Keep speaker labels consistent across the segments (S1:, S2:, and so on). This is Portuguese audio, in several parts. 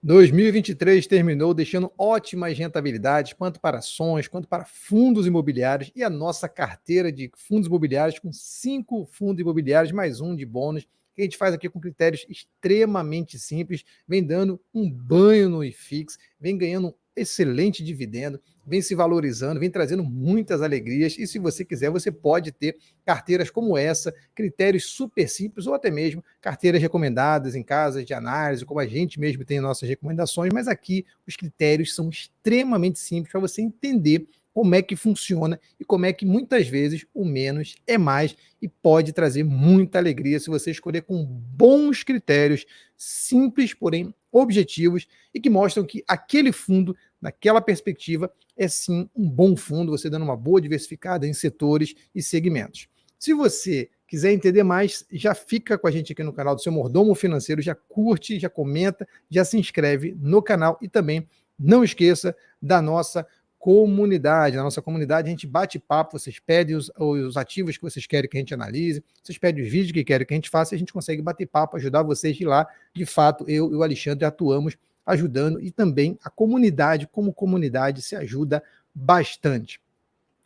S1: 2023 terminou deixando ótimas rentabilidades, tanto para ações quanto para fundos imobiliários, e a nossa carteira de fundos imobiliários com 5 fundos imobiliários, mais um de bônus, que a gente faz aqui com critérios extremamente simples, vem dando um banho no IFIX, vem ganhando um excelente dividendo, vem se valorizando, vem trazendo muitas alegrias, e se você quiser, você pode ter carteiras como essa, critérios super simples, ou até mesmo carteiras recomendadas em casas de análise, como a gente mesmo tem nossas recomendações, mas aqui os critérios são extremamente simples para você entender como é que funciona e como é que muitas vezes o menos é mais e pode trazer muita alegria se você escolher com bons critérios, simples, porém objetivos, e que mostram que aquele fundo, naquela perspectiva, é sim um bom fundo, você dando uma boa diversificada em setores e segmentos. Se você quiser entender mais, já fica com a gente aqui no canal do Seu Mordomo Financeiro, já curte, já comenta, já se inscreve no canal e também não esqueça da nossa comunidade. Na nossa comunidade a gente bate papo, vocês pedem os ativos que vocês querem que a gente analise, vocês pedem os vídeos que querem que a gente faça e a gente consegue bater papo, ajudar vocês de lá. De fato, eu e o Alexandre atuamos ajudando e também a comunidade, como comunidade, se ajuda bastante.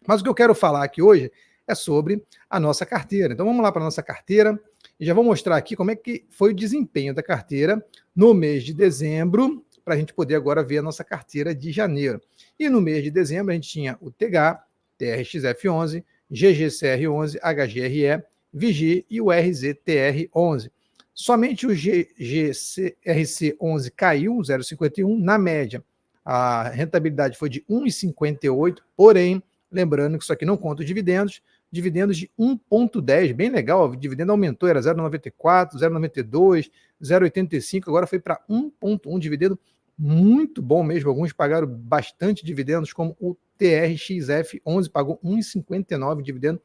S1: Mas o que eu quero falar aqui hoje é sobre a nossa carteira. Então vamos lá para a nossa carteira e já vou mostrar aqui como é que foi o desempenho da carteira no mês de dezembro, para a gente poder agora ver a nossa carteira de janeiro. E no mês de dezembro a gente tinha o TGA, TRXF11, GGCR11, HGRE, VIGI e o RZTR11. Somente o GGCRC11 caiu 0,51 na média. A rentabilidade foi de 1,58, porém, lembrando que isso aqui não conta os dividendos de 1,10, bem legal, o dividendo aumentou, era 0,94, 0,92, 0,85, agora foi para 1,1, dividendo muito bom mesmo, alguns pagaram bastante dividendos, como o TRXF11 pagou 1,59 dividendo,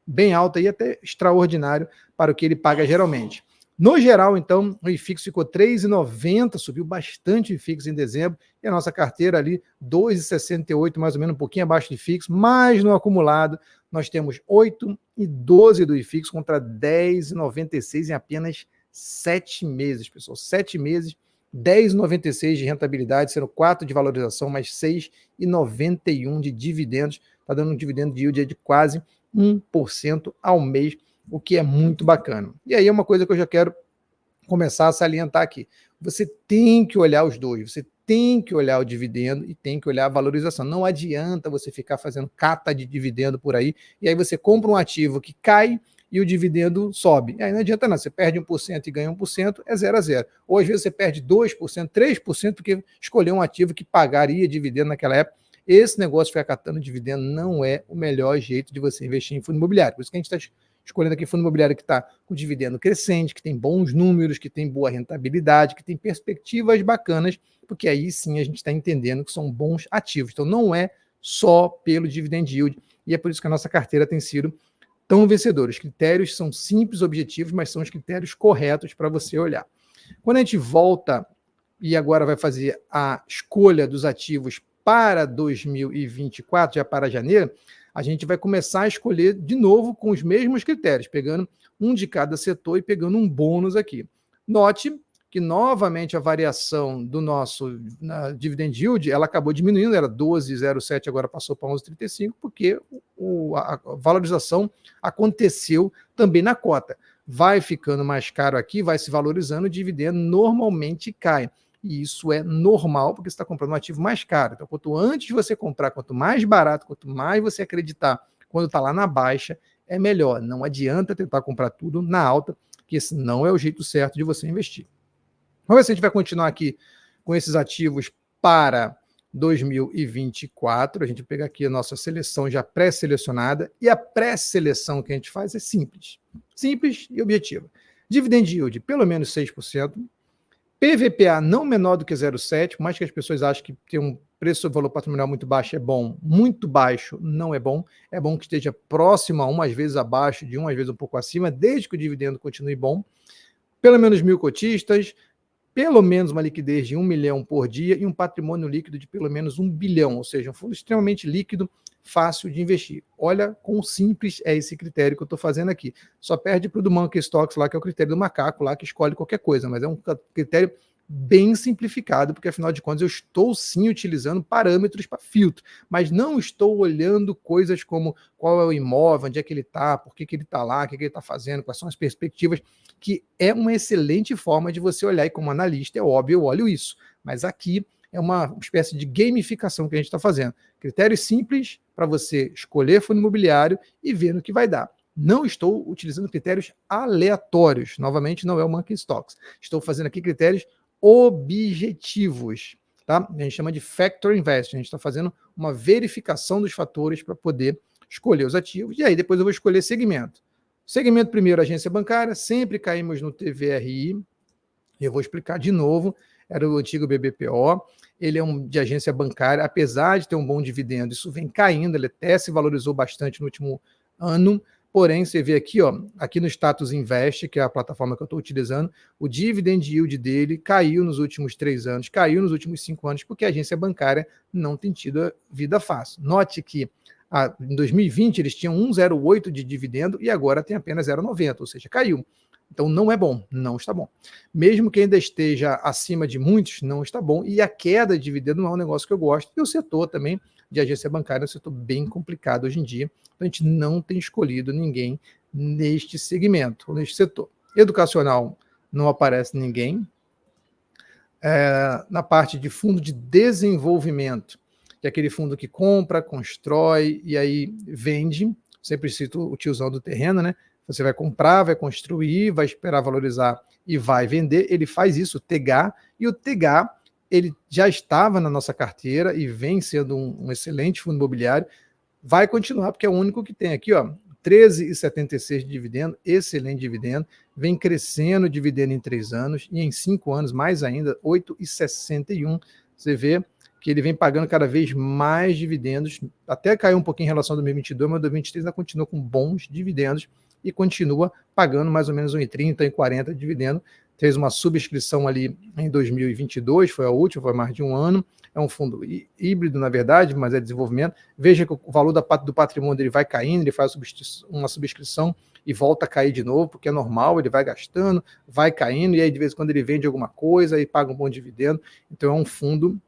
S1: bem alto e até extraordinário para o que ele paga geralmente. No geral, então, o IFIX ficou 3,90, subiu bastante o IFIX em dezembro, e a nossa carteira ali 2,68, mais ou menos, um pouquinho abaixo do IFIX, mas no acumulado nós temos 8,12 do IFIX contra 10,96 em apenas 7 meses, pessoal. 7 meses, 10,96 de rentabilidade, sendo 4 de valorização, mais 6,91 de dividendos, está dando um dividendo de yield de quase 1% ao mês, o que é muito bacana. E aí é uma coisa que eu já quero começar a salientar aqui. Você tem que olhar os dois, você tem que olhar o dividendo e tem que olhar a valorização. Não adianta você ficar fazendo cata de dividendo por aí, e aí você compra um ativo que cai e o dividendo sobe. Aí não adianta nada, você perde 1% e ganha 1%, é 0 a 0. Ou às vezes você perde 2%, 3%, porque escolheu um ativo que pagaria dividendo naquela época. Esse negócio de ficar catando dividendo não é o melhor jeito de você investir em fundo imobiliário. Por isso que a gente está escolhendo aqui fundo imobiliário que está com dividendo crescente, que tem bons números, que tem boa rentabilidade, que tem perspectivas bacanas, porque aí sim a gente está entendendo que são bons ativos. Então não é só pelo dividend yield, e é por isso que a nossa carteira tem sido tão vencedora. Os critérios são simples, objetivos, mas são os critérios corretos para você olhar. Quando a gente volta e agora vai fazer a escolha dos ativos para 2024, já para janeiro, a gente vai começar a escolher de novo com os mesmos critérios, pegando um de cada setor e pegando um bônus aqui. Note que novamente a variação do nosso dividend yield, ela acabou diminuindo, era 12,07, agora passou para 11,35, porque a valorização aconteceu também na cota. Vai ficando mais caro aqui, vai se valorizando, o dividendo normalmente cai. E isso é normal, porque você está comprando um ativo mais caro. Então, quanto antes você comprar, quanto mais barato, quanto mais você acreditar quando está lá na baixa, é melhor. Não adianta tentar comprar tudo na alta, que esse não é o jeito certo de você investir. Vamos ver se a gente vai continuar aqui com esses ativos para 2024. A gente pega aqui a nossa seleção já pré-selecionada, e a pré-seleção que a gente faz é simples. Simples e objetiva. Dividend yield, pelo menos 6%. PVPA não menor do que 0,7, por mais que as pessoas achem que ter um preço valor patrimonial muito baixo é bom, muito baixo não é bom que esteja próximo a 1, às vezes abaixo de 1, às vezes um pouco acima, desde que o dividendo continue bom. Pelo menos 1.000 cotistas, pelo menos uma liquidez de 1 milhão por dia e um patrimônio líquido de pelo menos 1 bilhão, ou seja, um fundo extremamente líquido, fácil de investir. Olha quão simples é esse critério que eu estou fazendo aqui. Só perde para o do Monkey Stocks lá, que é o critério do macaco lá, que escolhe qualquer coisa, mas é um critério bem simplificado, porque afinal de contas eu estou sim utilizando parâmetros para filtro, mas não estou olhando coisas como qual é o imóvel, onde é que ele está, por que ele está lá, o que ele está fazendo, quais são as perspectivas, que é uma excelente forma de você olhar, e como analista, é óbvio, eu olho isso, mas aqui é uma espécie de gamificação que a gente está fazendo. Critérios simples para você escolher fundo imobiliário e ver no que vai dar. Não estou utilizando critérios aleatórios, novamente não é o Monkey Stocks. Estou fazendo aqui critérios objetivos, tá? A gente chama de Factor Invest, a gente está fazendo uma verificação dos fatores para poder escolher os ativos, e aí depois eu vou escolher segmento. Segmento primeiro, agência bancária, sempre caímos no TVRI, eu vou explicar de novo, era o antigo BBPO, ele é de agência bancária, apesar de ter um bom dividendo, isso vem caindo, ele até se valorizou bastante no último ano, porém, você vê aqui, ó, aqui no Status Invest, que é a plataforma que eu estou utilizando, o dividend yield dele caiu nos últimos 3 anos, caiu nos últimos 5 anos, porque a agência bancária não tem tido a vida fácil. Note que em 2020 eles tinham 1,08 de dividendo e agora tem apenas 0,90, ou seja, caiu. Então não é bom, não está bom. Mesmo que ainda esteja acima de muitos, não está bom. E a queda de dividendo não é um negócio que eu gosto. E o setor também de agência bancária é um setor bem complicado hoje em dia. Então a gente não tem escolhido ninguém neste segmento, ou neste setor. Educacional não aparece ninguém. Na parte de fundo de desenvolvimento, que é aquele fundo que compra, constrói e aí vende. Sempre cito o tiozão do terreno, né? Você vai comprar, vai construir, vai esperar valorizar e vai vender. Ele faz isso, o TGA, e o TGA ele já estava na nossa carteira e vem sendo um excelente fundo imobiliário. Vai continuar, porque é o único que tem aqui, ó, 13,76 de dividendo, excelente dividendo, vem crescendo o dividendo em 3 anos e em 5 anos mais ainda, 8,61. Você vê que ele vem pagando cada vez mais dividendos, até caiu um pouquinho em relação a 2022, mas 2023 ainda continua com bons dividendos e continua pagando mais ou menos 1,30, 1,40 de dividendo. Fez uma subscrição ali em 2022, foi a última, foi mais de um ano. É um fundo híbrido, na verdade, mas é desenvolvimento. Veja que o valor do patrimônio dele vai caindo, ele faz uma subscrição e volta a cair de novo, porque é normal, ele vai gastando, vai caindo, e aí de vez em quando ele vende alguma coisa e paga um bom dividendo. Então é um fundo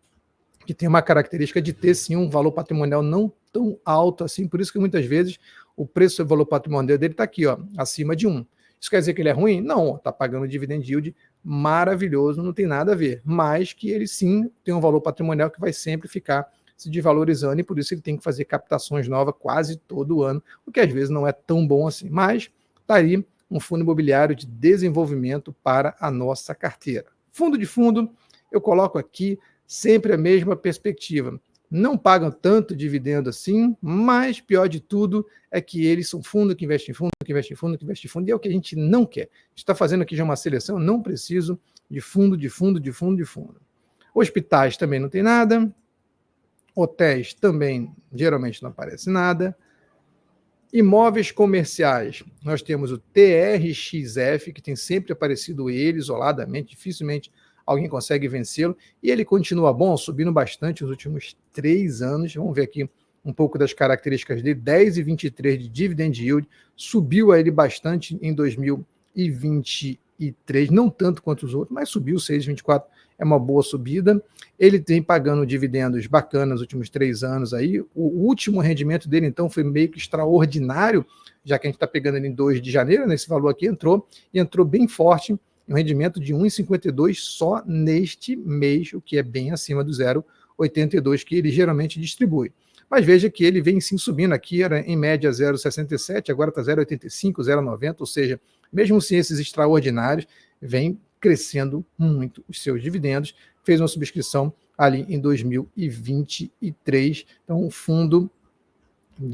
S1: que tem uma característica de ter, sim, um valor patrimonial não tão alto assim, por isso que muitas vezes o preço do valor patrimonial dele está aqui, ó, acima de 1. Isso quer dizer que ele é ruim? Não, está pagando dividend yield maravilhoso, não tem nada a ver, mas que ele sim tem um valor patrimonial que vai sempre ficar se desvalorizando e por isso ele tem que fazer captações novas quase todo ano, o que às vezes não é tão bom assim, mas está aí um fundo imobiliário de desenvolvimento para a nossa carteira. Fundo de fundo, eu coloco aqui sempre a mesma perspectiva. Não pagam tanto dividendo assim, mas pior de tudo é que eles são fundo que investe em fundo, que investe em fundo, que investe em fundo, e é o que a gente não quer. A gente está fazendo aqui já uma seleção, não preciso de fundo, de fundo, de fundo, de fundo. Hospitais também não tem nada, hotéis também geralmente não aparece nada. Imóveis comerciais, nós temos o TRXF, que tem sempre aparecido ele isoladamente, dificilmente alguém consegue vencê-lo, e ele continua bom, subindo bastante nos últimos 3 anos. Vamos ver aqui um pouco das características dele, 10,23 de dividend yield, subiu a ele bastante em 2023, não tanto quanto os outros, mas subiu 6,24, é uma boa subida. Ele tem pagando dividendos bacanas nos últimos 3 anos aí. O último rendimento dele, então, foi meio que extraordinário, já que a gente está pegando ele em 2 de janeiro, nesse valor aqui entrou bem forte, um rendimento de 1,52 só neste mês, o que é bem acima do 0,82 que ele geralmente distribui. Mas veja que ele vem sim subindo aqui, era em média 0,67, agora está 0,85, 0,90, ou seja, mesmo sem esses extraordinários, vem crescendo muito os seus dividendos, fez uma subscrição ali em 2023, então o fundo,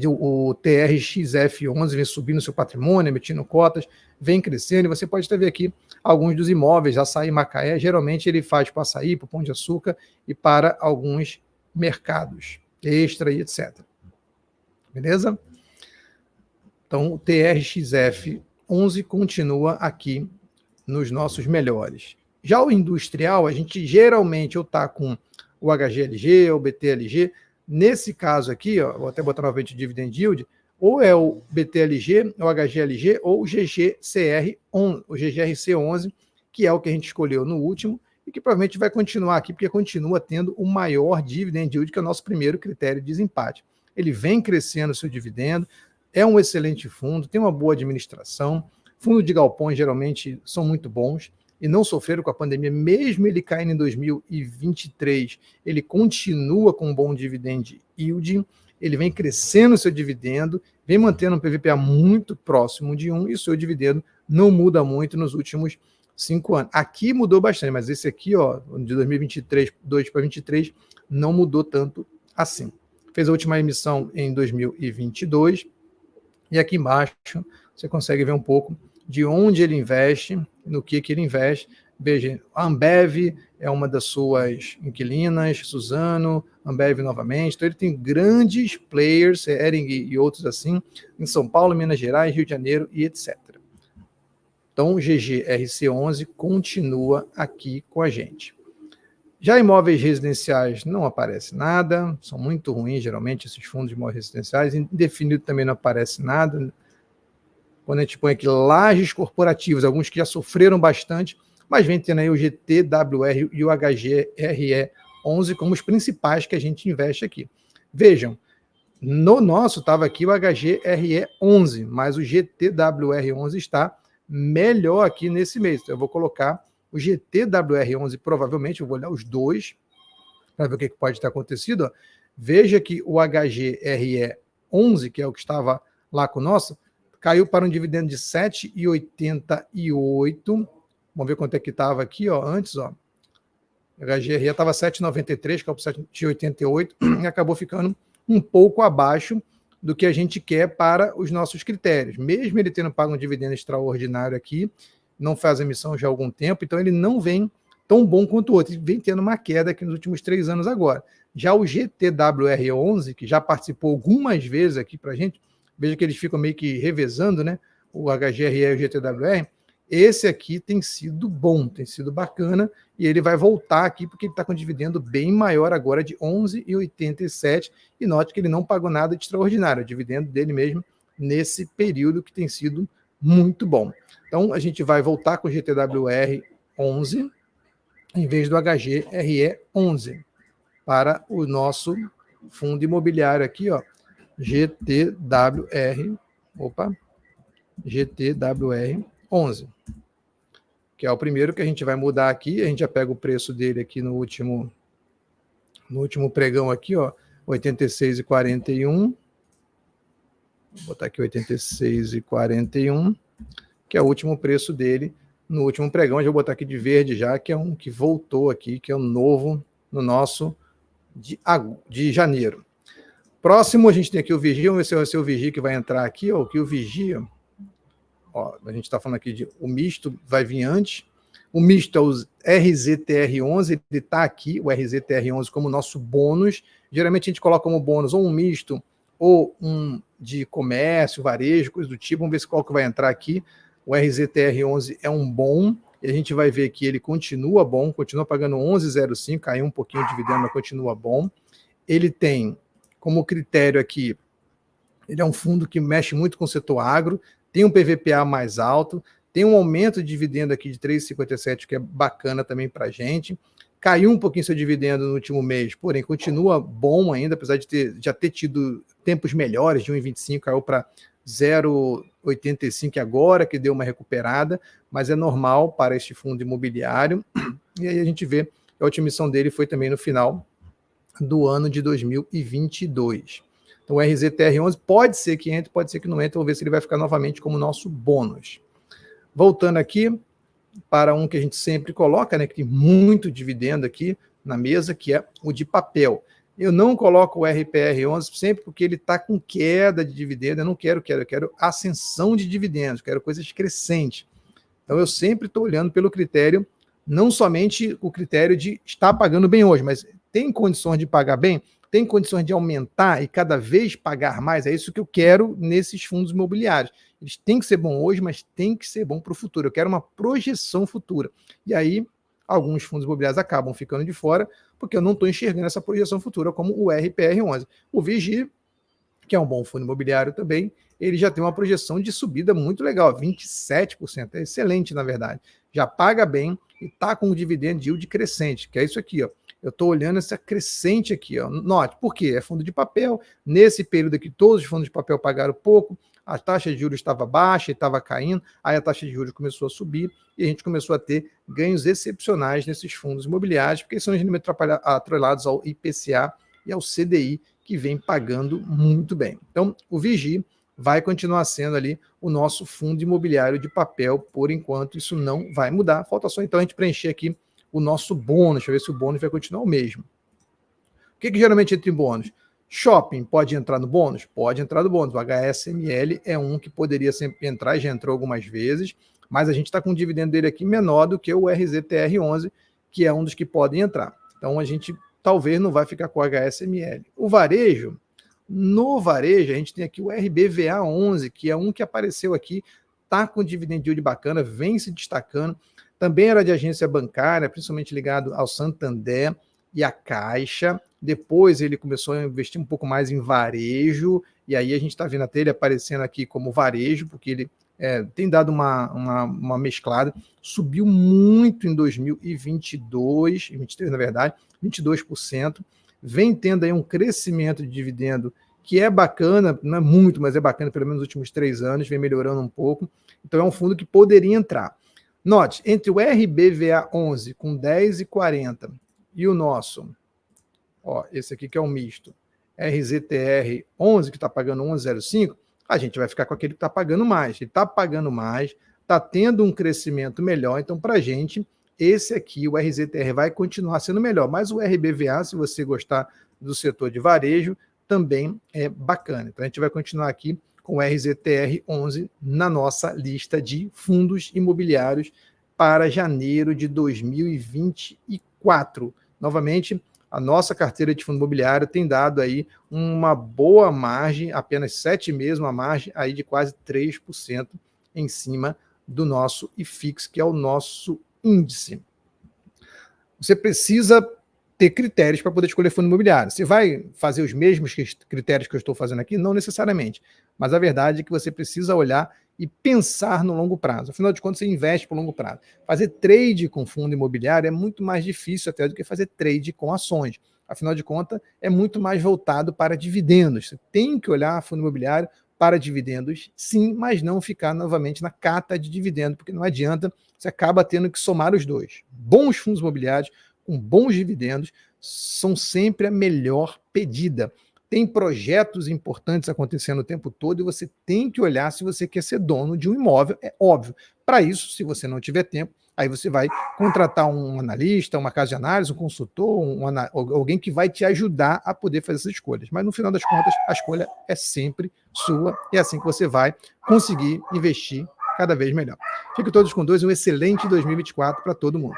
S1: o TRXF11 vem subindo seu patrimônio, emitindo cotas, vem crescendo, e você pode até ver aqui alguns dos imóveis, Açaí Macaé, geralmente ele faz para Açaí, para o Pão de Açúcar e para alguns mercados, Extra e etc. Beleza? Então o TRXF11 continua aqui nos nossos melhores. Já o industrial, a gente geralmente ou está com o HGLG ou o BTLG, nesse caso aqui, ó, vou até botar novamente o dividend yield, ou é o BTLG, o HGLG ou o GGCR11, o GGRC11, que é o que a gente escolheu no último, e que provavelmente vai continuar aqui, porque continua tendo o maior dividend yield, que é o nosso primeiro critério de desempate. Ele vem crescendo o seu dividendo, é um excelente fundo, tem uma boa administração, fundo de galpões geralmente são muito bons, e não sofreram com a pandemia, mesmo ele caindo em 2023, ele continua com um bom dividend yield, ele vem crescendo o seu dividendo, vem mantendo um PVPA muito próximo de 1, e o seu dividendo não muda muito nos últimos 5 anos. Aqui mudou bastante, mas esse aqui, ó, de 2023, 2 para 23, não mudou tanto assim. Fez a última emissão em 2022, e aqui embaixo você consegue ver um pouco de onde ele investe, no que ele investe. Veja, a Ambev é uma das suas inquilinas, Suzano, Ambev novamente. Então ele tem grandes players, Hering e outros assim, em São Paulo, Minas Gerais, Rio de Janeiro e etc. Então o GGRC11 continua aqui com a gente. Já imóveis residenciais não aparece nada, são muito ruins geralmente esses fundos de imóveis residenciais, indefinido também não aparece nada. Quando a gente põe aqui lajes corporativas, alguns que já sofreram bastante, mas vem tendo aí o GTWR e o HGRE11 como os principais que a gente investe aqui. Vejam, no nosso estava aqui o HGRE11, mas o GTWR11 está melhor aqui nesse mês. Então eu vou colocar o GTWR11, provavelmente, eu vou olhar os dois, para ver o que pode ter acontecido. Ó. Veja que o HGRE11, que é o que estava lá com o nosso, caiu para um dividendo de 7,88. Vamos ver quanto é que estava aqui, ó, antes, ó. O HGRE estava 7,93, caiu para 7,88 e acabou ficando um pouco abaixo do que a gente quer para os nossos critérios. Mesmo ele tendo pago um dividendo extraordinário aqui, não faz emissão já há algum tempo, então ele não vem tão bom quanto o outro. Ele vem tendo uma queda aqui nos últimos 3 anos agora. Já o GTWR11, que já participou algumas vezes aqui para a gente, veja que eles ficam meio que revezando, né? O HGRE e o GTWR. Esse aqui tem sido bom, tem sido bacana, e ele vai voltar aqui porque ele está com um dividendo bem maior agora, de 11,87, e note que ele não pagou nada de extraordinário, o dividendo dele mesmo nesse período que tem sido muito bom. Então a gente vai voltar com o GTWR 11 em vez do HGRE 11 para o nosso fundo imobiliário aqui, ó, GTWR 11, que é o primeiro que a gente vai mudar aqui. A gente já pega o preço dele aqui no último pregão aqui, ó, 86,41. Vou botar aqui 86,41, que é o último preço dele no último pregão. Eu vou botar aqui de verde já, que é um que voltou aqui, que é o novo no nosso de janeiro. Próximo, a gente tem aqui o Vigia. Vamos ver se vai ser o Vigia que vai entrar aqui, ó, que o Vigia, ó, a gente está falando aqui de o misto vai vir antes. O misto é o RZTR11, ele está aqui, o RZTR11 como nosso bônus. Geralmente a gente coloca como bônus ou um misto ou um de comércio, varejo, coisa do tipo. Vamos ver qual que vai entrar aqui. O RZTR11 é um bom, e a gente vai ver que ele continua bom, continua pagando 11,05, caiu um pouquinho de dividendo, mas continua bom. Ele tem como critério aqui, ele é um fundo que mexe muito com o setor agro, tem um PVPA mais alto, tem um aumento de dividendo aqui de 3,57, que é bacana também para a gente. Caiu um pouquinho seu dividendo no último mês, porém continua bom ainda, apesar de já ter tido tempos melhores, de 1,25 caiu para 0,85 agora, que deu uma recuperada, mas é normal para este fundo imobiliário. E aí a gente vê que a última emissão dele foi também no final do ano de 2022. Então o RZTR11 pode ser que entre, pode ser que não entre, vamos ver se ele vai ficar novamente como nosso bônus. Voltando aqui para um que a gente sempre coloca, né, que tem muito dividendo aqui na mesa, que é o de papel. Eu não coloco o RPR11 sempre porque ele está com queda de dividendo. Eu não quero, eu quero ascensão de dividendos, quero coisas crescentes. Então eu sempre estou olhando pelo critério, não somente o critério de estar pagando bem hoje, mas tem condições de pagar bem, tem condições de aumentar e cada vez pagar mais. É isso que eu quero nesses fundos imobiliários. Eles têm que ser bom hoje, mas tem que ser bom para o futuro. Eu quero uma projeção futura. E aí, alguns fundos imobiliários acabam ficando de fora, porque eu não estou enxergando essa projeção futura, como o RPR11. O Vigi, que é um bom fundo imobiliário também, ele já tem uma projeção de subida muito legal, 27%, é excelente na verdade. Já paga bem e está com um dividend yield crescente, que é isso aqui, ó. Eu estou olhando essa crescente aqui, ó. Note, por quê? É fundo de papel. Nesse período aqui, todos os fundos de papel pagaram pouco, a taxa de juros estava baixa e estava caindo, aí a taxa de juros começou a subir e a gente começou a ter ganhos excepcionais nesses fundos imobiliários, porque são geralmente atrelados ao IPCA e ao CDI, que vem pagando muito bem. Então, o Vigi vai continuar sendo ali o nosso fundo imobiliário de papel, por enquanto isso não vai mudar. Falta só então a gente preencher aqui o nosso bônus, deixa eu ver se o bônus vai continuar o mesmo. O que geralmente entra em bônus? Shopping pode entrar no bônus? Pode entrar no bônus. O HSML é um que poderia sempre entrar, já entrou algumas vezes, mas a gente está com o dividendo dele aqui menor do que o RZTR11, que é um dos que podem entrar. Então a gente talvez não vai ficar com o HSML. O varejo, no varejo a gente tem aqui o RBVA11, que é um que apareceu aqui, está com dividend yield bacana, vem se destacando, também era de agência bancária, principalmente ligado ao Santander e à Caixa. Depois ele começou a investir um pouco mais em varejo, e aí a gente está vendo até ele aparecendo aqui como varejo, porque ele tem dado uma mesclada, subiu muito em 2022, 23 na verdade, 22%, vem tendo aí um crescimento de dividendo que é bacana, não é muito, mas é bacana, pelo menos nos últimos 3 anos, vem melhorando um pouco, então é um fundo que poderia entrar. Note, entre o RBVA11 com 10,40 e o nosso, ó, esse aqui que é o misto, RZTR11, que está pagando 11,05, a gente vai ficar com aquele que está pagando mais. Ele está pagando mais, está tendo um crescimento melhor, então para a gente, esse aqui, o RZTR, vai continuar sendo melhor. Mas o RBVA, se você gostar do setor de varejo, também é bacana. Então a gente vai continuar aqui com o RZTR11 na nossa lista de fundos imobiliários para janeiro de 2024. Novamente, a nossa carteira de fundo imobiliário tem dado aí uma boa margem, apenas 7 meses, uma margem aí de quase 3% em cima do nosso IFIX, que é o nosso índice. Você precisa ter critérios para poder escolher fundo imobiliário. Você vai fazer os mesmos critérios que eu estou fazendo aqui? Não necessariamente. Mas a verdade é que você precisa olhar e pensar no longo prazo. Afinal de contas, você investe por longo prazo. Fazer trade com fundo imobiliário é muito mais difícil até do que fazer trade com ações. Afinal de contas, é muito mais voltado para dividendos. Você tem que olhar fundo imobiliário para dividendos, sim, mas não ficar novamente na cata de dividendo, porque não adianta, você acaba tendo que somar os dois. Bons fundos imobiliários com bons dividendos são sempre a melhor pedida. Tem projetos importantes acontecendo o tempo todo e você tem que olhar se você quer ser dono de um imóvel, é óbvio. Para isso, se você não tiver tempo, aí você vai contratar um analista, uma casa de análise, um consultor, alguém que vai te ajudar a poder fazer essas escolhas. Mas no final das contas, a escolha é sempre sua e é assim que você vai conseguir investir cada vez melhor. Fiquem todos com Deus e um excelente 2024 para todo mundo.